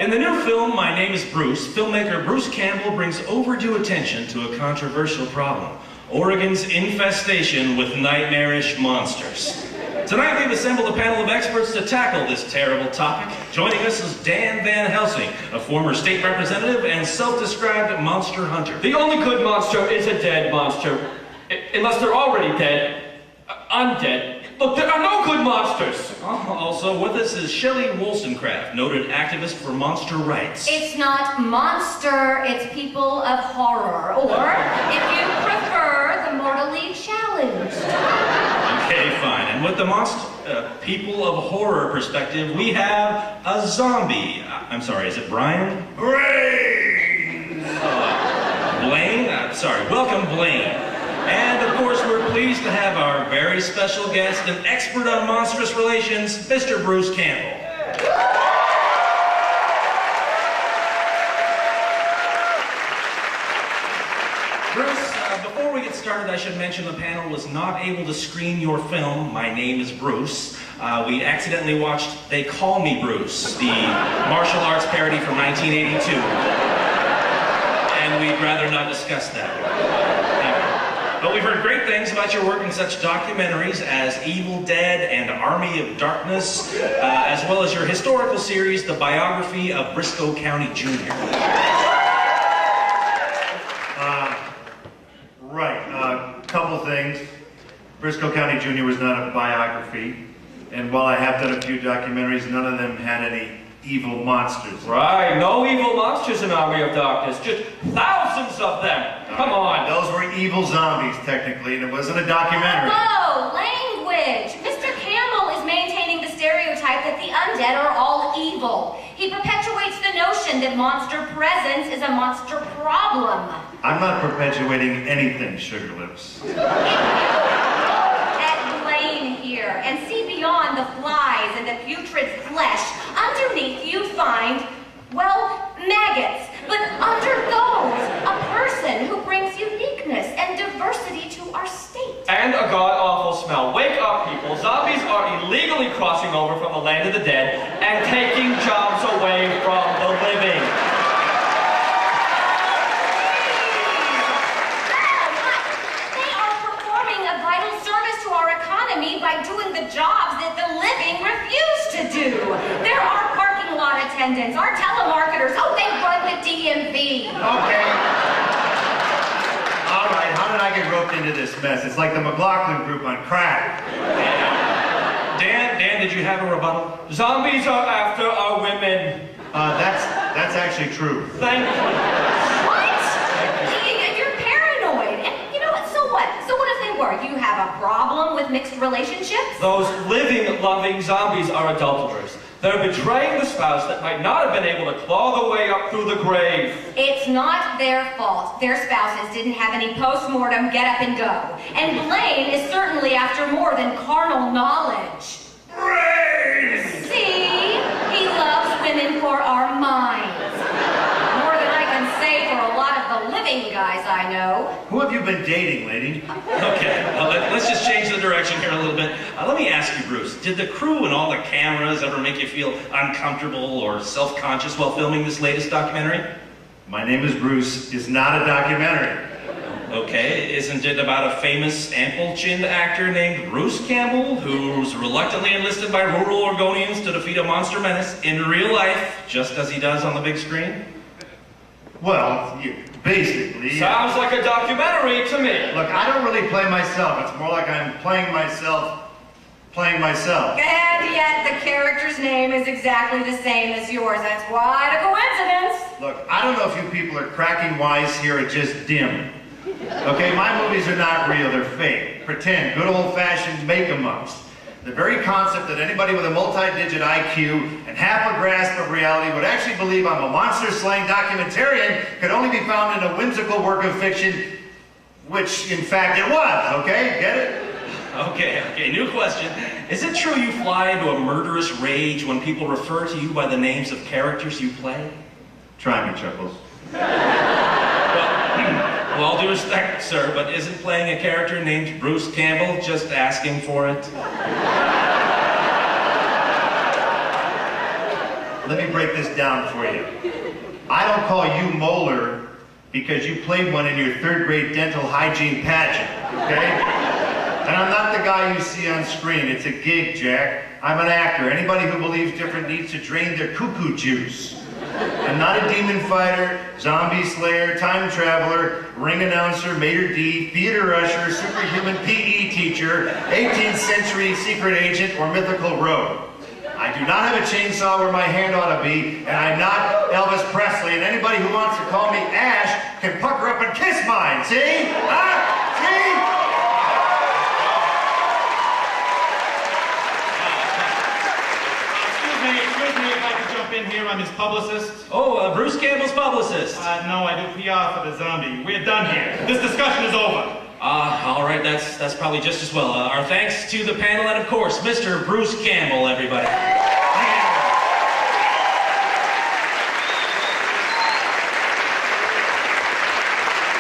In the new film, My Name is Bruce, filmmaker Bruce Campbell brings overdue attention to a controversial problem: Oregon's infestation with nightmarish monsters. Tonight we've assembled a panel of experts to tackle this terrible topic. Joining us is Dan Van Helsing, a former state representative and self-described monster hunter. The only good monster is a dead monster. Unless they're already dead. Undead. Look, there are no good monsters. Also with us is Shelley Wollstonecraft, noted activist for monster rights. It's not monster, it's people of horror. Or, if you prefer, the mortally challenged. Okay, fine. And with the people of horror perspective, we have a zombie. I'm sorry, is it Brian? Brains! Blaine? Sorry, welcome Blaine. And of course, we're pleased to have our very special guest, an expert on monstrous relations, Mr. Bruce Campbell. Bruce, before we get started, I should mention the panel was not able to screen your film, My Name is Bruce. We accidentally watched They Call Me Bruce, the martial arts parody from 1982. And we'd rather not discuss that. But we've heard great things about your work in such documentaries as Evil Dead and Army of Darkness, as well as your historical series, The Biography of Briscoe County Jr. Couple things. Briscoe County Jr. was not a biography, and while I have done a few documentaries, none of them had any evil monsters. Right, no evil monsters in Army of Darkness, just thousands of them. Come on. Those were evil zombies, technically, and it wasn't a documentary. Whoa, language! Mr. Campbell is maintaining the stereotype that the undead are all evil. He perpetuates the notion that monster presence is a monster problem. I'm not perpetuating anything, Sugar Lips. At Blaine here, and see beyond the flies and the putrid flesh. Underneath you find, well, maggots. But under those, a person who brings uniqueness and diversity to our state. And a god-awful smell. Wake up, people. Zombies are illegally crossing over from the land of the dead and taking jobs away from the living. They are performing a vital service to our economy by doing the jobs that the living refuse to do. There are parking lot attendants, our telemarketers, oh, they run the DMV. Okay. All right, how did I get roped into this mess? It's like the McLaughlin group on crack. Dan, did you have a rebuttal? Zombies are after our women. That's actually true. Thank you. What? You're paranoid. And you know what, so what? So what if they were? You have a problem with mixed relationships? Those living, loving zombies are adulterers. They're betraying the spouse that might not have been able to claw the way up through the grave. It's not their fault. Their spouses didn't have any post-mortem get up and go. And Blaine is certainly after more than carnal knowledge. Brains! See? He loves women for our minds. More than I can say for a lot of the living guys I know. Who have you been dating, lady? Okay, let's just change the direction here a little bit. Let me ask you, Bruce, did the crew and all the cameras ever make you feel uncomfortable or self-conscious while filming this latest documentary? My Name is Bruce is not a documentary. Okay, isn't it about a famous ample-chinned actor named Bruce Campbell who's reluctantly enlisted by rural Oregonians to defeat a monster menace in real life, just as he does on the big screen? Well, basically... Sounds like a documentary to me. Look, I don't really play myself. It's more like I'm playing myself. And yet the character's name is exactly the same as yours. That's quite a coincidence. Look, I don't know if you people are cracking wise here or just dim. Okay, my movies are not real, they're fake. Pretend, good old-fashioned make-em-ups. The very concept that anybody with a multi-digit IQ and half a grasp of reality would actually believe I'm a monster-slaying documentarian could only be found in a whimsical work of fiction, which, in fact, it was, okay? Get it? Okay, new question. Is it true you fly into a murderous rage when people refer to you by the names of characters you play? Try me, Chuckles. With all due respect, sir, but isn't playing a character named Bruce Campbell just asking for it? let me break this down for you. I don't call you Molar because you played one in your 3rd grade dental hygiene pageant, okay? And I'm not the guy you see on screen. It's a gig, Jack. I'm an actor. Anybody who believes different needs to drain their cuckoo juice. I'm not a demon fighter, zombie slayer, time traveler, ring announcer, maitre d', theater usher, superhuman PE teacher, 18th century secret agent, or mythical rogue. I do not have a chainsaw where my hand ought to be, and I'm not Elvis Presley, and anybody who wants to call me Ash can pucker up and kiss mine, see? Huh? See? Excuse me if I could jump in here. I'm his publicist. Oh, Bruce Campbell's publicist. No, I do PR for the zombie. We're done here. This discussion is over. All right, that's probably just as well. Our thanks to the panel and, of course, Mr. Bruce Campbell, everybody.